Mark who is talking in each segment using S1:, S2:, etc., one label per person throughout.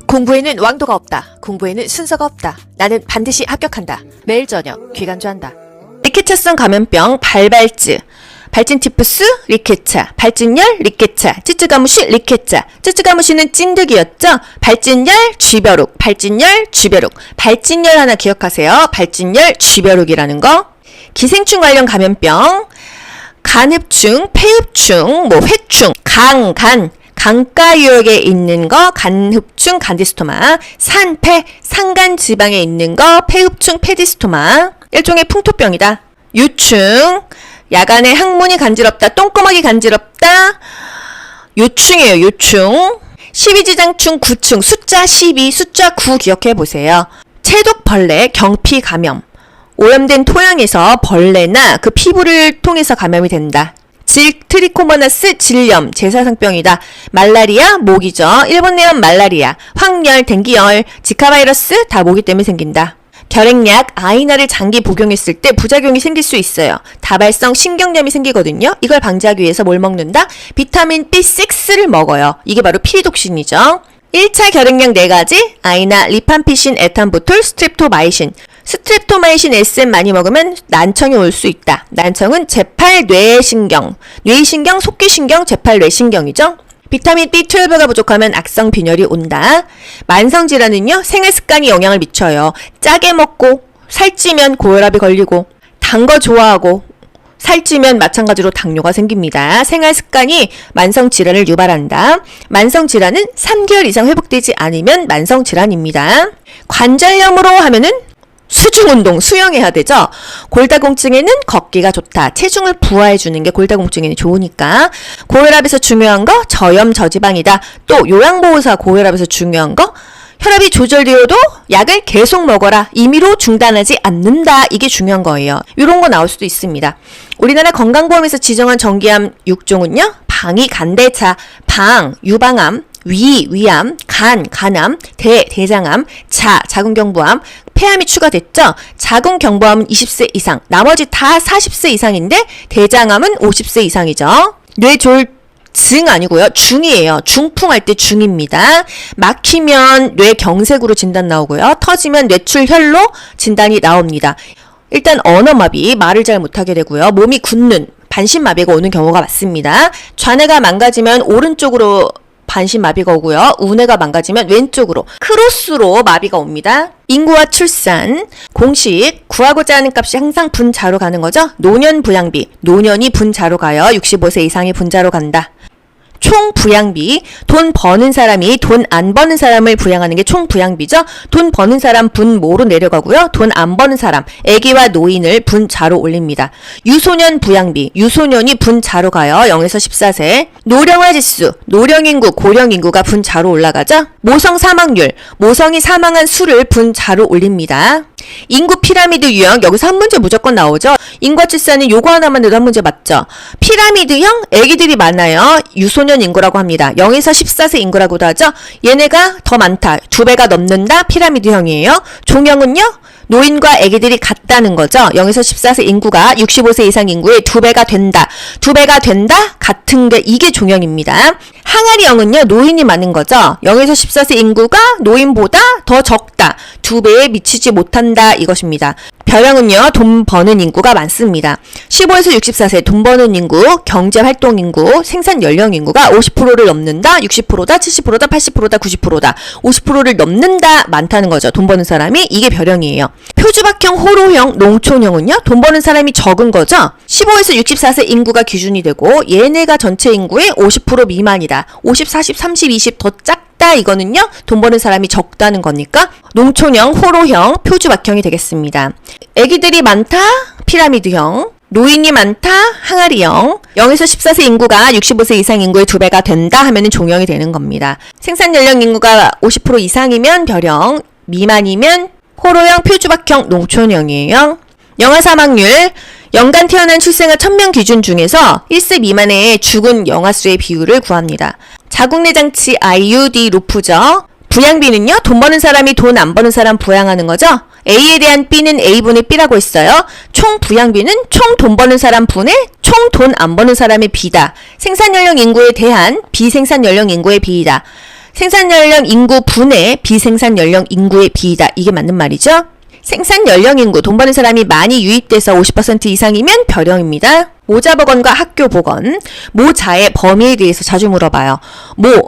S1: 공부에는 왕도가 없다. 공부에는 순서가 없다. 나는 반드시 합격한다. 매일 저녁 귀간주한다. 리케차성 감염병 발발증. 발진 티푸스 리케차, 발진열 리케차, 쯔쯔가무시 리케차. 쯔쯔가무시는 찐득이었죠? 발진열 쥐벼룩, 발진열 쥐벼룩. 발진열 하나 기억하세요. 발진열 쥐벼룩이라는 거. 기생충 관련 감염병, 간흡충, 폐흡충, 회충, 강가 유역에 있는 거 간흡충 간디스토마, 산폐, 산간 지방에 있는 거 폐흡충 페디스토마. 일종의 풍토병이다. 유충, 야간에 항문이 간지럽다, 똥구멍이 간지럽다. 요충이에요, 요충. 12지장충 9충, 숫자 12, 숫자 9 기억해 보세요. 체독벌레, 경피 감염. 오염된 토양에서 벌레나 그 피부를 통해서 감염이 된다. 트리코모나스 질염, 제사상병이다. 말라리아, 모기죠. 일본 내염 말라리아, 황열, 댕기열, 지카바이러스 다 모기 때문에 생긴다. 결핵약, 아이나를 장기 복용했을 때 부작용이 생길 수 있어요. 다발성 신경염이 생기거든요. 이걸 방지하기 위해서 뭘 먹는다? 비타민 B6를 먹어요. 이게 바로 피리독신이죠. 1차 결핵약 4가지, 아이나, 리팜피신, 에탄부톨, 스트립토마이신. 스트립토마이신 SM 많이 먹으면 난청이 올 수 있다. 난청은 제8뇌신경, 뇌신경, 속귀신경, 제8뇌신경이죠. 비타민 B12가 부족하면 악성 빈혈이 온다. 만성질환은요, 생활습관이 영향을 미쳐요. 짜게 먹고 살찌면 고혈압이 걸리고, 단 거 좋아하고 살찌면 마찬가지로 당뇨가 생깁니다. 생활습관이 만성질환을 유발한다. 만성질환은 3개월 이상 회복되지 않으면 만성질환입니다. 관절염으로 하면은 수중운동, 수영해야 되죠. 골다공증에는 걷기가 좋다. 체중을 부하해주는 게 골다공증에는 좋으니까. 고혈압에서 중요한 거 저염 저지방이다. 또 요양보호사 고혈압에서 중요한 거 혈압이 조절되어도 약을 계속 먹어라. 임의로 중단하지 않는다. 이게 중요한 거예요. 이런 거 나올 수도 있습니다. 우리나라 건강보험에서 지정한 정기암 6종은요. 방위 간대차, 방, 유방암, 위암, 간암, 대장암, 자궁경부암, 폐암이 추가됐죠? 자궁경부암은 20세 이상, 나머지 다 40세 이상인데 대장암은 50세 이상이죠. 뇌졸중 아니고요. 중이에요. 중풍할 때 중입니다. 막히면 뇌경색으로 진단 나오고요. 터지면 뇌출혈로 진단이 나옵니다. 일단 언어마비, 말을 잘 못하게 되고요. 몸이 굳는 반신마비가 오는 경우가 많습니다. 좌뇌가 망가지면 오른쪽으로 반신마비가 오고요. 우뇌가 망가지면 왼쪽으로 크로스로 마비가 옵니다. 인구와 출산, 공식 구하고자 하는 값이 항상 분자로 가는 거죠. 노년 부양비, 노년이 분자로 가요. 65세 이상이 분자로 간다. 총 부양비, 돈 버는 사람이 돈 안 버는 사람을 부양하는 게 총 부양비죠. 돈 버는 사람 분모로 내려가고요. 돈 안 버는 사람, 아기와 노인을 분자로 올립니다. 유소년 부양비, 유소년이 분자로 가요. 0에서 14세. 노령화 지수, 노령인구, 고령인구가 분자로 올라가죠. 모성 사망률, 모성이 사망한 수를 분자로 올립니다. 인구 피라미드 유형, 여기서 한 문제 무조건 나오죠. 인구와 출산은 요거 하나만 해도 한 문제 맞죠. 피라미드형, 아기들이 많아요. 유소년 인구라고 합니다. 0에서 14세 인구라고도 하죠. 얘네가 더 많다. 2배가 넘는다. 피라미드형이에요. 종형은요. 노인과 아기들이 같다는 거죠. 0에서 14세 인구가 65세 이상 인구의 2배가 된다. 2배가 된다? 같은 게 이게 종형입니다. 항아리형은요. 노인이 많은 거죠. 0에서 14세 인구가 노인보다 더 적다. 2배에 미치지 못한다. 이것입니다. 별형은요. 돈 버는 인구가 많습니다. 15에서 64세 돈 버는 인구, 경제활동 인구, 생산 연령 인구가 50%를 넘는다. 60%다. 70%다. 80%다. 90%다. 50%를 넘는다. 많다는 거죠. 돈 버는 사람이. 이게 별형이에요. 표주박형, 호로형, 농촌형은요. 돈 버는 사람이 적은 거죠. 15에서 64세 인구가 기준이 되고 얘네가 전체 인구의 50% 미만이다. 50, 40, 30, 20 더 작다. 이거는요. 돈 버는 사람이 적다는 거니까 농촌형, 호로형, 표주박형이 되겠습니다. 아기들이 많다. 피라미드형. 노인이 많다. 항아리형. 0에서 14세 인구가 65세 이상 인구의 2배가 된다 하면은 종형이 되는 겁니다. 생산 연령 인구가 50% 이상이면 별형, 미만이면 호로형, 표주박형, 농촌형이에요. 영아 사망률, 연간 태어난 출생아 1000명 기준 중에서 1세 미만의 죽은 영아 수의 비율을 구합니다. 자궁내장치 IUD 루프죠. 부양비는요. 돈 버는 사람이 돈 안 버는 사람 부양하는 거죠. A에 대한 B는 A분의 B라고 했어요. 총 부양비는 총 돈 버는 사람 분의 총 돈 안 버는 사람의 비다. 생산 연령 인구에 대한 비생산 연령 인구의 비이다. 생산연령 인구 분의 비생산연령 인구의 비이다. 이게 맞는 말이죠. 생산연령 인구, 돈 버는 사람이 많이 유입돼서 50% 이상이면 별형입니다. 모자보건과 학교보건, 모자의 범위에 대해서 자주 물어봐요.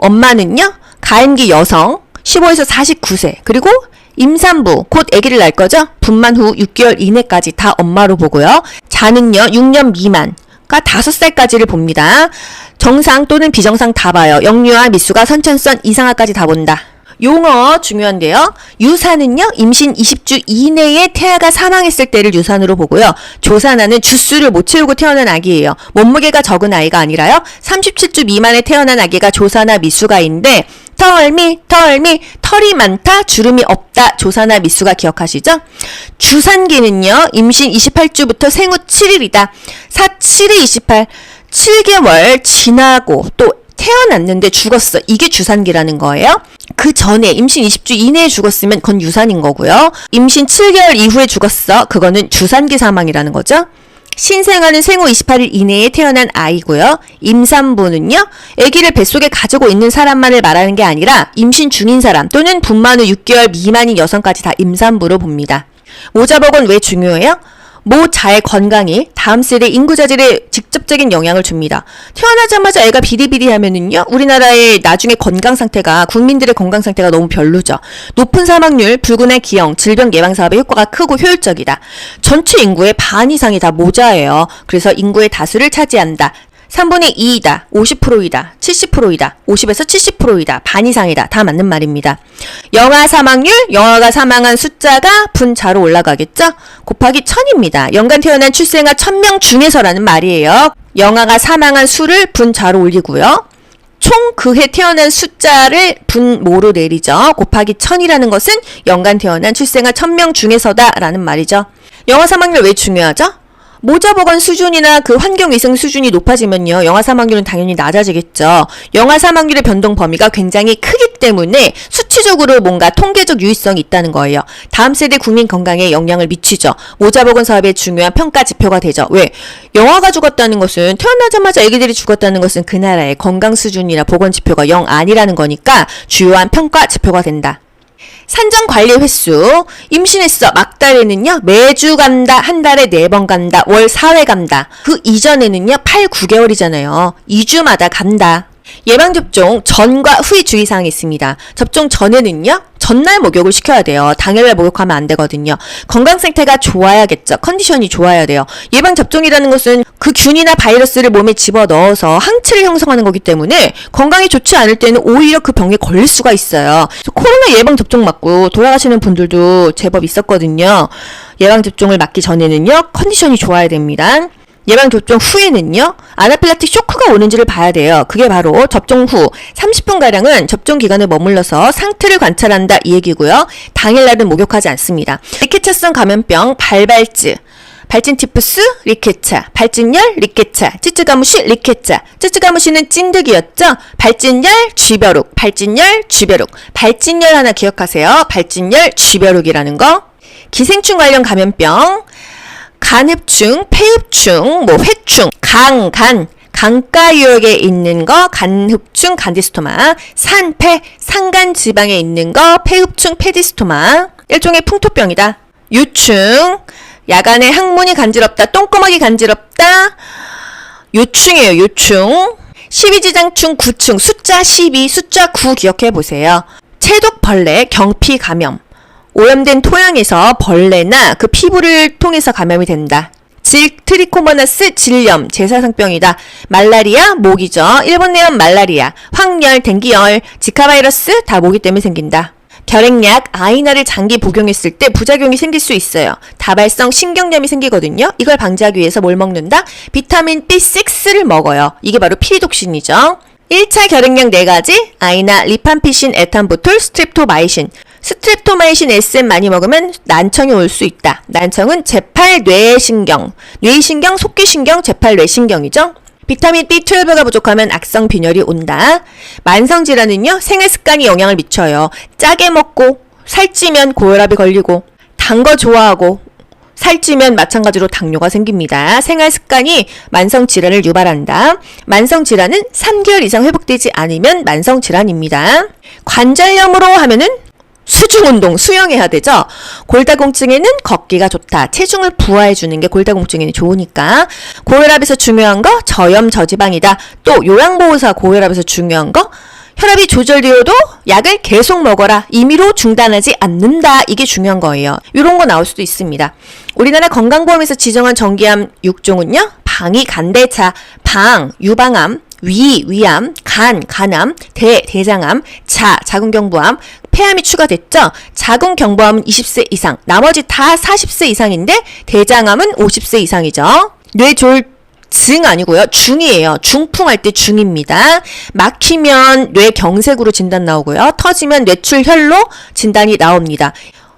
S1: 엄마는요? 가임기 여성, 15에서 49세, 그리고 임산부, 곧 아기를 낳을 거죠? 분만 후 6개월 이내까지 다 엄마로 보고요. 자는요, 6년 미만, 가 5살까지를 봅니다. 정상 또는 비정상 다 봐요. 역류와 미수가 선천성 이상화까지 다 본다. 용어 중요한데요. 유산은요, 임신 20주 이내에 태아가 사망했을 때를 유산으로 보고요. 조산아는 주수를 못 채우고 태어난 아기예요. 몸무게가 적은 아이가 아니라요. 37주 미만에 태어난 아기가 조산아 미수가인데, 털이 많다, 주름이 없다, 조산아 미수가 기억하시죠? 주산기는요, 임신 28주부터 생후 7일이다. 4, 7에 28, 7개월 지나고 또 태어났는데 죽었어. 이게 주산기라는 거예요. 그 전에 임신 20주 이내에 죽었으면 그건 유산인 거고요. 임신 7개월 이후에 죽었어. 그거는 주산기 사망이라는 거죠. 신생아는 생후 28일 이내에 태어난 아이고요. 임산부는요, 아기를 뱃속에 가지고 있는 사람만을 말하는 게 아니라 임신 중인 사람 또는 분만 후 6개월 미만인 여성까지 다 임산부로 봅니다. 모자보건 왜 중요해요? 모자의 건강이 다음 세대 인구자질에 직접적인 영향을 줍니다. 태어나자마자 애가 비리비리하면은요, 우리나라의 나중에 건강 상태가, 국민들의 건강 상태가 너무 별로죠. 높은 사망률, 불구내 기형, 질병 예방 사업의 효과가 크고 효율적이다. 전체 인구의 반 이상이 다 모자예요. 그래서 인구의 다수를 차지한다. 3분의 2이다, 50%이다, 70%이다, 50에서 70%이다, 반 이상이다. 다 맞는 말입니다. 영아 사망률, 영아가 사망한 숫자가 분자로 올라가겠죠? 곱하기 1000입니다. 연간 태어난 출생아 1000명 중에서라는 말이에요. 영아가 사망한 수를 분자로 올리고요. 총 그해 태어난 숫자를 분모로 내리죠. 곱하기 1000이라는 것은 연간 태어난 출생아 1000명 중에서다 라는 말이죠. 영아 사망률 왜 중요하죠? 모자보건 수준이나 그 환경위생 수준이 높아지면요, 영아 사망률은 당연히 낮아지겠죠. 영아 사망률의 변동 범위가 굉장히 크기 때문에 수치적으로 뭔가 통계적 유의성이 있다는 거예요. 다음 세대 국민 건강에 영향을 미치죠. 모자보건 사업의 중요한 평가 지표가 되죠. 왜? 영아가 죽었다는 것은, 태어나자마자 아기들이 죽었다는 것은 그 나라의 건강 수준이나 보건 지표가 영 아니라는 거니까 주요한 평가 지표가 된다. 산정 관리 횟수, 임신했어. 막달에는요, 매주 간다, 한 달에 4번 간다, 월 4회 간다. 그 이전에는요, 8, 9개월이잖아요. 2주마다 간다. 예방접종 전과 후의 주의사항이 있습니다. 접종 전에는요, 전날 목욕을 시켜야 돼요. 당일날 목욕하면 안 되거든요. 건강 상태가 좋아야겠죠. 컨디션이 좋아야 돼요. 예방접종이라는 것은 그 균이나 바이러스를 몸에 집어넣어서 항체를 형성하는 거기 때문에 건강이 좋지 않을 때는 오히려 그 병에 걸릴 수가 있어요. 코로나 예방접종 맞고 돌아가시는 분들도 제법 있었거든요. 예방접종을 맞기 전에는요, 컨디션이 좋아야 됩니다. 예방접종 후에는요, 아나필락틱 쇼크가 오는지를 봐야 돼요. 그게 바로 접종 후 30분가량은 접종 기간을 머물러서 상태를 관찰한다 이 얘기고요. 당일날은 목욕하지 않습니다. 리케차성 감염병, 발발즈, 발진티푸스, 리케차, 발진열, 리케차, 찌찌가무시, 리케차. 찌찌가무시는 찐득이었죠? 발진열, 쥐벼룩, 발진열, 쥐벼룩. 발진열 하나 기억하세요. 발진열, 쥐벼룩이라는 거. 기생충 관련 감염병, 간흡충, 폐흡충, 회충, 강가 유역에 있는 거, 간흡충, 간디스토마, 산폐, 산간 지방에 있는 거, 폐흡충, 페디스토마, 일종의 풍토병이다. 유충, 야간에 항문이 간지럽다, 똥구멍이 간지럽다, 요충이에요, 요충. 12지장충, 구충, 숫자 12, 숫자 9 기억해 보세요. 체독벌레, 경피 감염. 오염된 토양에서 벌레나 그 피부를 통해서 감염이 된다. 트리코모나스 질염, 제사상병이다. 말라리아, 모기죠. 일본 내염 말라리아, 황열, 댕기열, 지카바이러스 다 모기 때문에 생긴다. 결핵약, 아이나를 장기 복용했을 때 부작용이 생길 수 있어요. 다발성 신경염이 생기거든요. 이걸 방지하기 위해서 뭘 먹는다? 비타민 B6를 먹어요. 이게 바로 피리독신이죠. 1차 결핵약 4가지, 아이나, 리팜피신, 에탄보톨, 스트립토마이신. 스트랩토마이신 SM 많이 먹으면 난청이 올 수 있다. 난청은 제8뇌신경, 뇌신경, 속귀신경, 제8뇌신경이죠. 비타민 B12가 부족하면 악성 빈혈이 온다. 만성질환은요, 생활습관이 영향을 미쳐요. 짜게 먹고 살찌면 고혈압이 걸리고, 단 거 좋아하고 살찌면 마찬가지로 당뇨가 생깁니다. 생활습관이 만성질환을 유발한다. 만성질환은 3개월 이상 회복되지 않으면 만성질환입니다. 관절염으로 하면은 수중운동, 수영해야 되죠. 골다공증에는 걷기가 좋다. 체중을 부하해주는 게 골다공증에는 좋으니까. 고혈압에서 중요한 거 저염 저지방이다. 또 요양보호사 고혈압에서 중요한 거 혈압이 조절되어도 약을 계속 먹어라. 임의로 중단하지 않는다. 이게 중요한 거예요. 이런 거 나올 수도 있습니다. 우리나라 건강보험에서 지정한 정기암 6종은요. 방위, 간대차, 방, 유방암, 위, 위암, 간, 간암, 대, 대장암, 자, 자궁경부암, 폐암이 추가됐죠. 자궁경부암은 20세 이상, 나머지 다 40세 이상인데 대장암은 50세 이상이죠. 뇌졸증 아니고요. 중이에요. 중풍할 때 중입니다. 막히면 뇌경색으로 진단 나오고요. 터지면 뇌출혈로 진단이 나옵니다.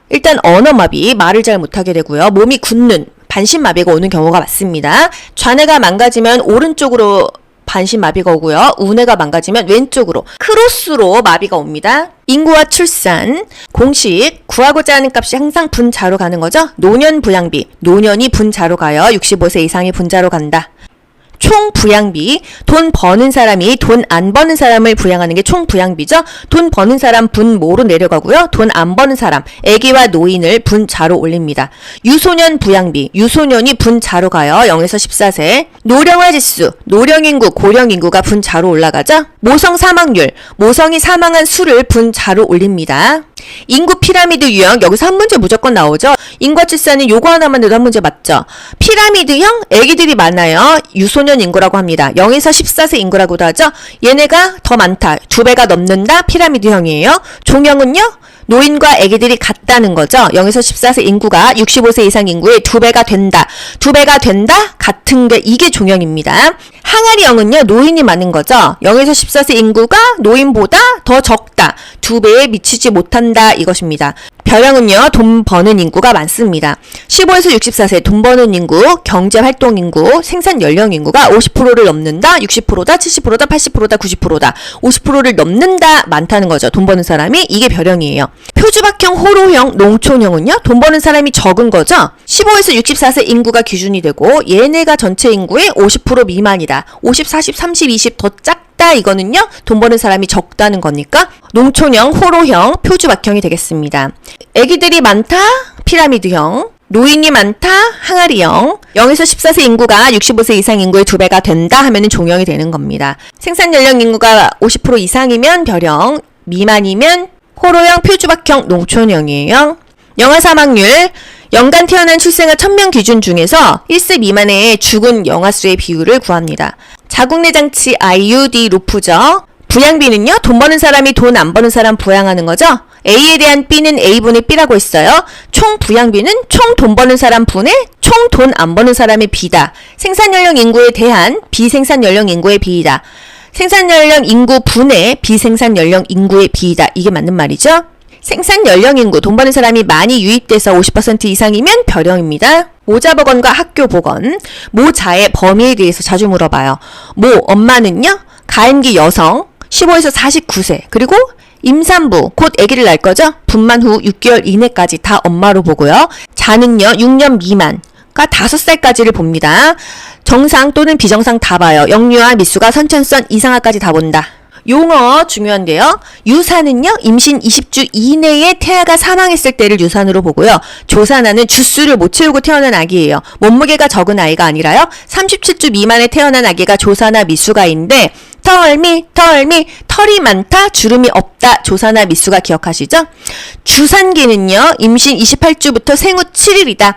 S1: 일단 언어마비, 말을 잘 못하게 되고요. 몸이 굳는 반신마비가 오는 경우가 많습니다. 좌뇌가 망가지면 오른쪽으로 반신마비가 오고요. 우뇌가 망가지면 왼쪽으로 크로스로 마비가 옵니다. 인구와 출산, 공식 구하고자 하는 값이 항상 분자로 가는 거죠. 노년 부양비, 노년이 분자로 가요. 65세 이상이 분자로 간다. 총 부양비, 돈 버는 사람이 돈 안 버는 사람을 부양하는 게 총 부양비죠. 돈 버는 사람 분모로 내려가고요. 돈 안 버는 사람, 아기와 노인을 분자로 올립니다. 유소년 부양비, 유소년이 분자로 가요. 0에서 14세. 노령화 지수, 노령인구, 고령인구가 분자로 올라가죠. 모성 사망률, 모성이 사망한 수를 분자로 올립니다. 인구 피라미드 유형, 여기서 한 문제 무조건 나오죠. 인구와 출산은 요거 하나만 내도 한 문제 맞죠. 피라미드형 아기들이 많아요. 유소년 인구라고 합니다. 0에서 14세 인구라고도 하죠. 얘네가 더 많다. 2배가 넘는다. 피라미드형이에요. 종형은요. 노인과 아기들이 같다는 거죠. 0에서 14세 인구가 65세 이상 인구의 2배가 된다. 2배가 된다? 같은 게 이게 종형입니다. 항아리형은요. 노인이 많은 거죠. 0에서 14세 인구가 노인보다 더 적다. 2배에 미치지 못한다. 이것입니다. 별형은요. 돈 버는 인구가 많습니다. 15에서 64세 돈 버는 인구, 경제활동 인구, 생산 연령 인구가 50%를 넘는다. 60%다. 70%다. 80%다. 90%다. 50%를 넘는다. 많다는 거죠. 돈 버는 사람이. 이게 별형이에요. 표주박형, 호로형, 농촌형은요. 돈 버는 사람이 적은 거죠. 15에서 64세 인구가 기준이 되고 얘네가 전체 인구의 50% 미만이다. 50, 40, 30, 20 더 작다. 이거는요. 돈 버는 사람이 적다는 거니까 농촌형, 호로형, 표주박형이 되겠습니다. 아기들이 많다. 피라미드형. 노인이 많다. 항아리형. 0에서 14세 인구가 65세 이상 인구의 2배가 된다 하면은 종형이 되는 겁니다. 생산 연령 인구가 50% 이상이면 별형, 미만이면 호로형, 표주박형, 농촌형이에요. 영아 사망률, 연간 태어난 출생아 1000명 기준 중에서 1세 미만의 죽은 영아 수의 비율을 구합니다. 자궁내장치 IUD 루프죠. 부양비는요. 돈 버는 사람이 돈 안 버는 사람 부양하는 거죠. A에 대한 B는 A분의 B라고 했어요. 총 부양비는 총 돈 버는 사람 분의 총 돈 안 버는 사람의 비다. 생산연령 인구에 대한 비생산연령 인구의 비이다. 생산연령 인구 분의 비생산연령 인구의 비이다. 이게 맞는 말이죠. 생산연령 인구, 돈 버는 사람이 많이 유입돼서 50% 이상이면 별형입니다. 모자보건과 학교보건, 모자의 범위에 대해서 자주 물어봐요. 엄마는요. 가임기 여성, 15에서 49세, 그리고 임산부, 곧 아기를 낳을 거죠? 분만 후 6개월 이내까지 다 엄마로 보고요. 자는요. 6년 미만, 그러니까 5살까지를 봅니다. 정상 또는 비정상 다 봐요. 역류와 미수가 선천성 이상화까지 다 본다. 용어 중요한데요. 유산은요. 임신 20주 이내에 태아가 사망했을 때를 유산으로 보고요. 조산아는 주수를 못 채우고 태어난 아기예요. 몸무게가 적은 아이가 아니라요. 37주 미만에 태어난 아기가 조산아 미수가인데 털미, 털이 많다, 주름이 없다, 조산아 미수가 기억하시죠? 주산기는요. 임신 28주부터 생후 7일이다.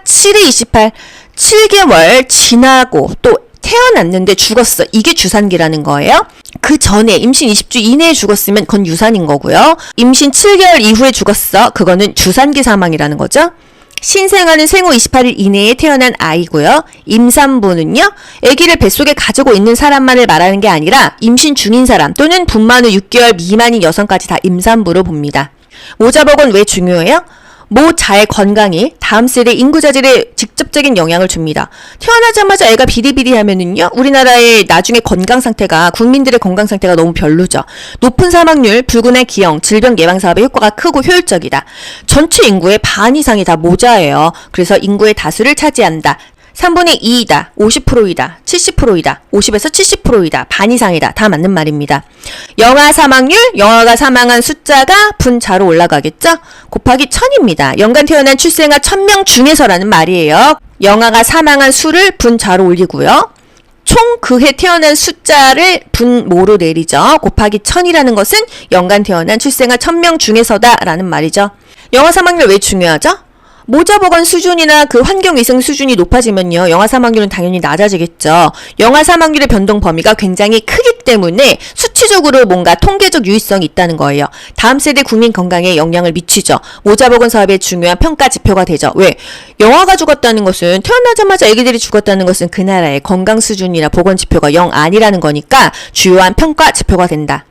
S1: 7에 28, 7개월 지나고 또 태어났는데 죽었어. 이게 주산기라는 거예요. 그 전에 임신 20주 이내에 죽었으면 그건 유산인 거고요. 임신 7개월 이후에 죽었어. 그거는 주산기 사망이라는 거죠. 신생아는 생후 28일 이내에 태어난 아이고요. 임산부는요. 아기를 뱃속에 가지고 있는 사람만을 말하는 게 아니라 임신 중인 사람 또는 분만 후 6개월 미만인 여성까지 다 임산부로 봅니다. 모자복은 왜 중요해요? 모자의 건강이 다음 세대 인구 자질에 직접적인 영향을 줍니다. 태어나자마자 애가 비리비리하면은요, 우리나라의 나중에 건강 상태가, 국민들의 건강 상태가 너무 별로죠. 높은 사망률, 불균의 기형, 질병 예방 사업의 효과가 크고 효율적이다. 전체 인구의 반 이상이 다 모자예요. 그래서 인구의 다수를 차지한다. 3분의 2이다, 50%이다, 70%이다, 50에서 70%이다, 반 이상이다. 다 맞는 말입니다. 영아 사망률, 영아가 사망한 숫자가 분자로 올라가겠죠? 곱하기 1000입니다. 연간 태어난 출생아 1000명 중에서라는 말이에요. 영아가 사망한 수를 분자로 올리고요. 총 그 해 태어난 숫자를 분모로 내리죠. 곱하기 1000이라는 것은 연간 태어난 출생아 1000명 중에서다 라는 말이죠. 영아 사망률 왜 중요하죠? 모자 보건 수준이나 그 환경위생 수준이 높아지면요, 영아 사망률은 당연히 낮아지겠죠. 영아 사망률의 변동 범위가 굉장히 크기 때문에 수치적으로 뭔가 통계적 유의성이 있다는 거예요. 다음 세대 국민 건강에 영향을 미치죠. 모자 보건 사업의 중요한 평가 지표가 되죠. 왜? 영아가 죽었다는 것은, 태어나자마자 아기들이 죽었다는 것은 그 나라의 건강 수준이나 보건 지표가 영 아니라는 거니까 주요한 평가 지표가 된다.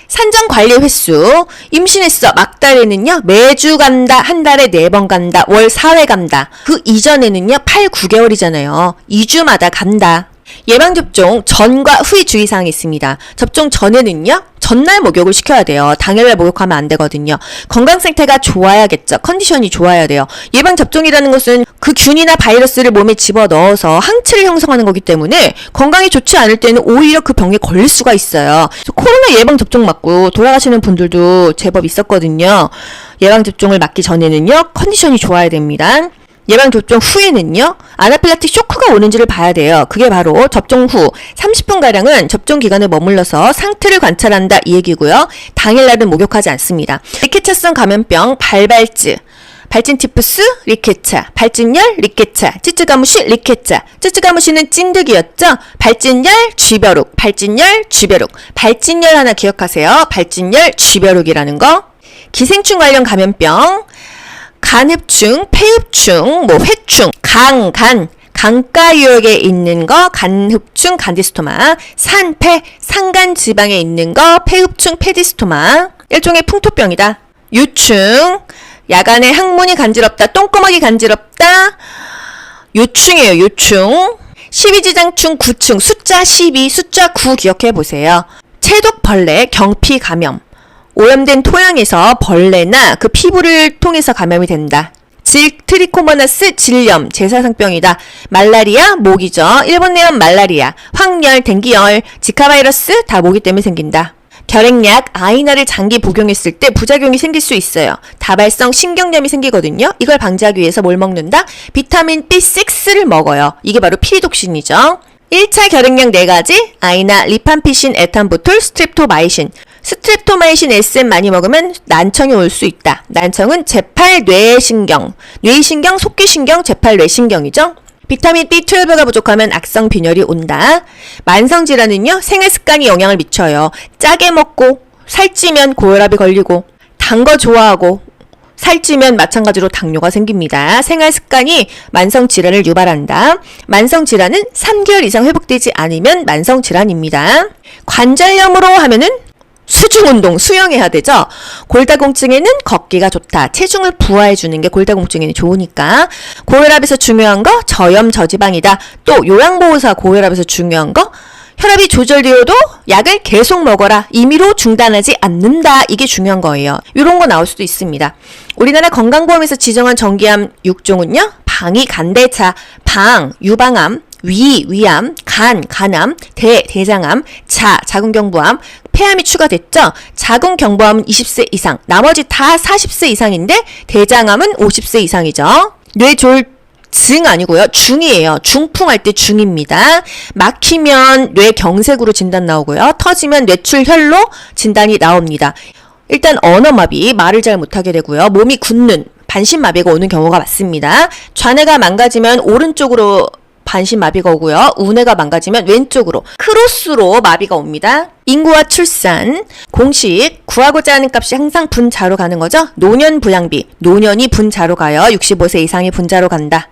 S1: 산정 관리 횟수, 임신했어, 막달에는요, 매주 간다, 한 달에 4번 간다, 월 4회 간다. 그 이전에는요, 8, 9개월이잖아요. 2주마다 간다. 예방접종 전과 후의 주의사항이 있습니다. 접종 전에는요, 전날 목욕을 시켜야 돼요. 당일날 목욕하면 안 되거든요. 건강 상태가 좋아야겠죠. 컨디션이 좋아야 돼요. 예방접종이라는 것은 그 균이나 바이러스를 몸에 집어넣어서 항체를 형성하는 거기 때문에 건강이 좋지 않을 때는 오히려 그 병에 걸릴 수가 있어요. 코로나 예방접종 맞고 돌아가시는 분들도 제법 있었거든요. 예방접종을 맞기 전에는요, 컨디션이 좋아야 됩니다. 예방접종 후에는요, 아나필락틱 쇼크가 오는지를 봐야 돼요. 그게 바로 접종 후 30분가량은 접종 기간에 머물러서 상태를 관찰한다 이 얘기고요. 당일날은 목욕하지 않습니다. 리케차성 감염병, 발발증, 발진티푸스, 리케차, 발진열, 리케차, 찌찌가무시, 리케차. 찌찌가무시는 찐득이었죠? 발진열, 쥐벼룩, 발진열, 쥐벼룩. 발진열 하나 기억하세요. 발진열, 쥐벼룩이라는 거. 기생충 관련 감염병, 간흡충, 폐흡충, 회충, 강가 유역에 있는 거 간흡충, 간디스토마, 산폐, 산간 지방에 있는 거 폐흡충, 페디스토마. 일종의 풍토병이다. 유충, 야간에 항문이 간지럽다, 똥구멍이 간지럽다. 요충이에요, 요충. 12지장충, 구충, 숫자 12, 숫자 9 기억해 보세요. 체독벌레, 경피 감염. 오염된 토양에서 벌레나 그 피부를 통해서 감염이 된다. 트리코모나스 질염, 제사상병이다. 말라리아, 모기죠. 일본 내염 말라리아, 황열, 댕기열, 지카 바이러스 다 모기 때문에 생긴다. 결핵약, 아이나를 장기 복용했을 때 부작용이 생길 수 있어요. 다발성 신경염이 생기거든요. 이걸 방지하기 위해서 뭘 먹는다? 비타민 B6를 먹어요. 이게 바로 피리독신이죠. 1차 결핵약 4가지, 아이나, 리팜피신, 에탄부톨, 스트랩토마이신. 스트랩토마이신 SM 많이 먹으면 난청이 올 수 있다. 난청은 제8 뇌신경, 뇌신경, 속귀신경, 제8 뇌신경이죠. 비타민 B12가 부족하면 악성 빈혈이 온다. 만성질환은요, 생활습관이 영향을 미쳐요. 짜게 먹고 살찌면 고혈압이 걸리고, 단 거 좋아하고 살찌면 마찬가지로 당뇨가 생깁니다. 생활습관이 만성질환을 유발한다. 만성질환은 3개월 이상 회복되지 않으면 만성질환입니다. 관절염으로 하면은 수중운동, 수영해야 되죠? 골다공증에는 걷기가 좋다. 체중을 부하해주는 게 골다공증에는 좋으니까. 고혈압에서 중요한 거 저염 저지방이다. 또 요양보호사 고혈압에서 중요한 거 혈압이 조절되어도 약을 계속 먹어라. 임의로 중단하지 않는다. 이게 중요한 거예요. 이런 거 나올 수도 있습니다. 우리나라 건강보험에서 지정한 정기암 6종은요. 방위, 간대차, 방, 유방암, 위암, 간암, 대장암, 자궁경부암, 폐암이 추가됐죠. 자궁경부암은 20세 이상, 나머지 다 40세 이상인데 대장암은 50세 이상이죠. 뇌졸중 아니고요. 중이에요. 중풍할 때 중입니다. 막히면 뇌경색으로 진단 나오고요. 터지면 뇌출혈로 진단이 나옵니다. 일단 언어마비, 말을 잘 못하게 되고요. 몸이 굳는 반신마비가 오는 경우가 많습니다. 좌뇌가 망가지면 오른쪽으로 반신마비가 오고요. 우뇌가 망가지면 왼쪽으로 크로스로 마비가 옵니다. 인구와 출산, 공식 구하고자 하는 값이 항상 분자로 가는 거죠. 노년 부양비, 노년이 분자로 가요. 65세 이상이 분자로 간다.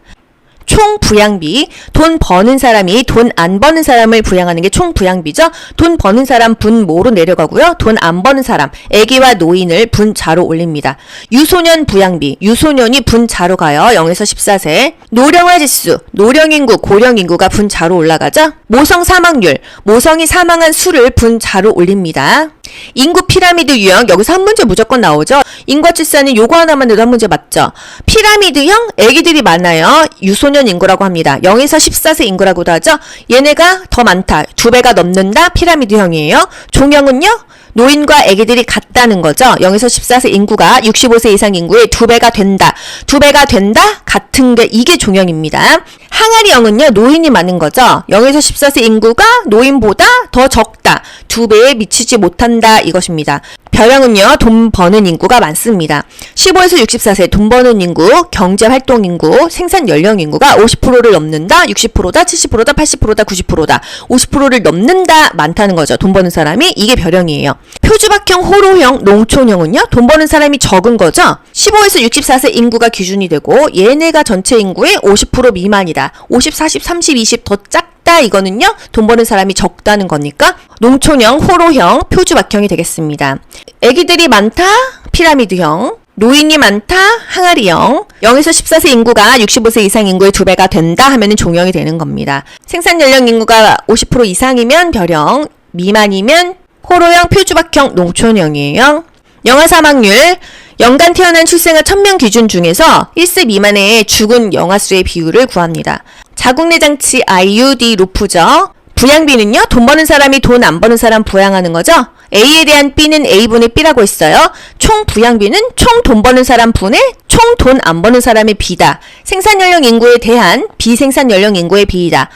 S1: 총 부양비, 돈 버는 사람이 돈 안 버는 사람을 부양하는 게 총 부양비죠. 돈 버는 사람 분모로 내려가고요. 돈 안 버는 사람, 아기와 노인을 분자로 올립니다. 유소년 부양비, 유소년이 분자로 가요. 0에서 14세. 노령화 지수, 노령인구, 고령인구가 분자로 올라가죠. 모성 사망률, 모성이 사망한 수를 분자로 올립니다. 인구 피라미드 유형, 여기서 한 문제 무조건 나오죠. 인구와 출산은 요거 하나만 내도 한 문제 맞죠. 피라미드형, 애기들이 많아요. 유소년 인구라고 합니다. 0에서 14세 인구라고도 하죠. 얘네가 더 많다, 2배가 넘는다, 피라미드형이에요. 종형은요, 노인과 아기들이 같다는 거죠. 0에서 14세 인구가 65세 이상 인구의 2배가 된다. 2배가 된다? 같은 게 이게 종형입니다. 항아리형은요, 노인이 많은 거죠. 0에서 14세 인구가 노인보다 더 적다. 2배에 미치지 못한다. 이것입니다. 별형은요, 돈 버는 인구가 많습니다. 15에서 64세 돈 버는 인구, 경제활동 인구, 생산 연령 인구가 50%를 넘는다, 60%다, 70%다, 80%다, 90%다, 50%를 넘는다, 많다는 거죠. 돈 버는 사람이. 이게 별형이에요. 표주박형, 호로형, 농촌형은요, 돈 버는 사람이 적은 거죠. 15에서 64세 인구가 기준이 되고 얘네가 전체 인구의 50% 미만이다. 50, 40, 30, 20 더 작다. 이거는요, 돈 버는 사람이 적다는 거니까 농촌형, 호로형, 표주박형이 되겠습니다. 애기들이 많다, 피라미드형. 노인이 많다, 항아리형. 0에서 14세 인구가 65세 이상 인구의 2배가 된다 하면은 종형이 되는 겁니다. 생산 연령 인구가 50% 이상이면 별형, 미만이면 호로형, 표주박형, 농촌형이에요. 영아 사망률, 연간 태어난 출생아 1000명 기준 중에서 1세 미만의 죽은 영아 수의 비율을 구합니다. 자궁내장치 IUD 루프죠. 부양비는요, 돈 버는 사람이 돈 안 버는 사람 부양하는 거죠. A에 대한 B는 A분의 B라고 했어요. 총 부양비는 총 돈 버는 사람 분의 총 돈 안 버는 사람의 비다. 생산연령 인구에 대한 비생산연령 인구의 비이다.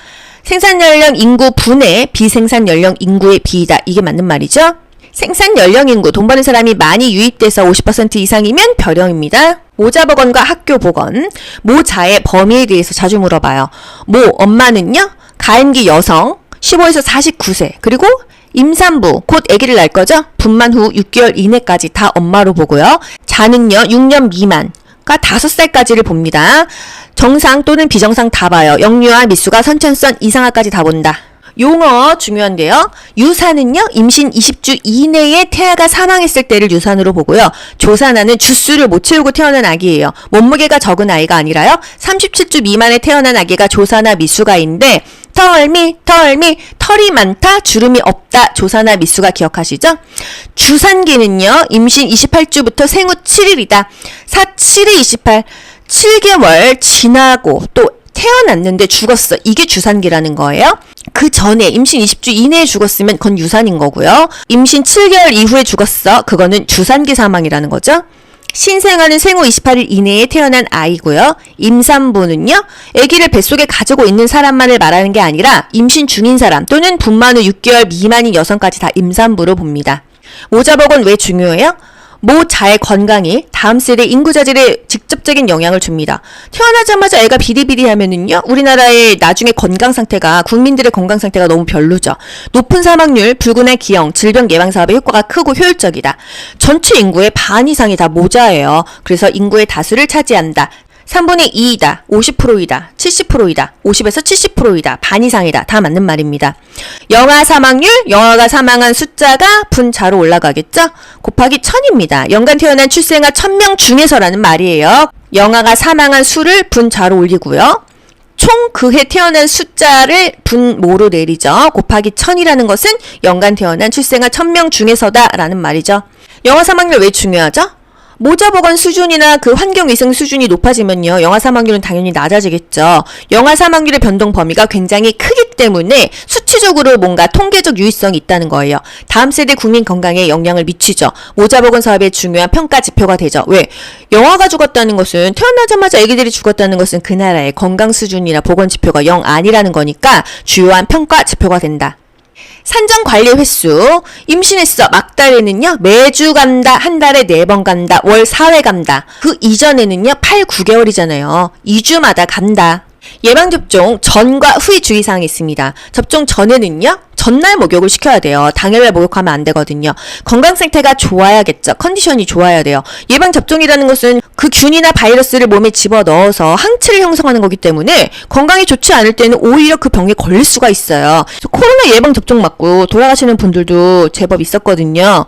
S1: 생산연령 인구 분의 비생산연령 인구의 비이다. 이게 맞는 말이죠. 생산연령 인구, 돈 버는 사람이 많이 유입돼서 50% 이상이면 별형입니다. 모자보건과 학교보건, 모자의 범위에 대해서 자주 물어봐요. 엄마는요, 가임기 여성, 15에서 49세, 그리고 임산부, 곧 아기를 낳을 거죠? 분만 후 6개월 이내까지 다 엄마로 보고요. 자는요, 6년 미만, 그러니까 5살까지를 봅니다. 정상 또는 비정상 다 봐요. 역류와 미수가 선천성 이상화까지 다 본다. 용어 중요한데요. 유산은요, 임신 20주 이내에 태아가 사망했을 때를 유산으로 보고요. 조산아는 주수를 못 채우고 태어난 아기예요. 몸무게가 적은 아이가 아니라요. 37주 미만에 태어난 아기가 조산아 미수가인데, 털미, 털이 많다, 주름이 없다, 조산아 미수가 기억하시죠? 주산기는요, 임신 28주부터 생후 7일이다. 7에 28, 7개월 지나고 또 태어났는데 죽었어. 이게 주산기라는 거예요. 그 전에 임신 20주 이내에 죽었으면 그건 유산인 거고요. 임신 7개월 이후에 죽었어. 그거는 주산기 사망이라는 거죠. 신생아는 생후 28일 이내에 태어난 아이고요. 임산부는요, 아기를 뱃속에 가지고 있는 사람만을 말하는 게 아니라 임신 중인 사람 또는 분만 후 6개월 미만인 여성까지 다 임산부로 봅니다. 모자보건 왜 중요해요? 모자의 건강이 다음 세대 인구 자질에 직접적인 영향을 줍니다. 태어나자마자 애가 비리비리하면은요, 우리나라의 나중에 건강 상태가, 국민들의 건강 상태가 너무 별로죠. 높은 사망률, 불균의 기형, 질병 예방 사업의 효과가 크고 효율적이다. 전체 인구의 반 이상이 다 모자예요. 그래서 인구의 다수를 차지한다. 3분의 2이다, 50%이다, 70%이다, 50에서 70%이다, 반 이상이다. 다 맞는 말입니다. 영아 사망률, 영아가 사망한 숫자가 분자로 올라가겠죠? 곱하기 1000입니다. 연간 태어난 출생아 1000명 중에서라는 말이에요. 영아가 사망한 수를 분자로 올리고요. 총 그해 태어난 숫자를 분모로 내리죠. 곱하기 1000이라는 것은 연간 태어난 출생아 1000명 중에서다 라는 말이죠. 영아 사망률 왜 중요하죠? 모자보건 수준이나 그 환경위생 수준이 높아지면요, 영아 사망률은 당연히 낮아지겠죠. 영아 사망률의 변동 범위가 굉장히 크기 때문에 수치적으로 뭔가 통계적 유의성이 있다는 거예요. 다음 세대 국민 건강에 영향을 미치죠. 모자보건 사업의 중요한 평가 지표가 되죠. 왜? 영아가 죽었다는 것은, 태어나자마자 아기들이 죽었다는 것은 그 나라의 건강 수준이나 보건 지표가 영 아니라는 거니까 주요한 평가 지표가 된다. 산정 관리 횟수, 임신했어, 막달에는요, 매주 간다, 한 달에 4번 간다, 월 4회 간다. 그 이전에는요, 8, 9개월이잖아요. 2주마다 간다. 예방접종 전과 후의 주의사항이 있습니다. 접종 전에는요, 전날 목욕을 시켜야 돼요. 당일날 목욕하면 안 되거든요. 건강 상태가 좋아야겠죠. 컨디션이 좋아야 돼요. 예방접종이라는 것은 그 균이나 바이러스를 몸에 집어넣어서 항체를 형성하는 거기 때문에 건강이 좋지 않을 때는 오히려 그 병에 걸릴 수가 있어요. 코로나 예방접종 맞고 돌아가시는 분들도 제법 있었거든요.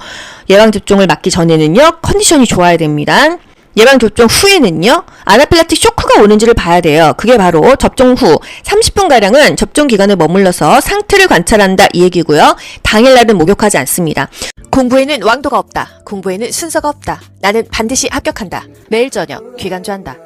S1: 예방접종을 맞기 전에는요, 컨디션이 좋아야 됩니다. 예방접종 후에는요, 아나필락틱 쇼크가 오는지를 봐야 돼요. 그게 바로 접종 후 30분가량은 접종 기간에 머물러서 상태를 관찰한다 이 얘기고요. 당일날은 목욕하지 않습니다. 공부에는 왕도가 없다. 공부에는 순서가 없다. 나는 반드시 합격한다. 매일 저녁 귀간주한다.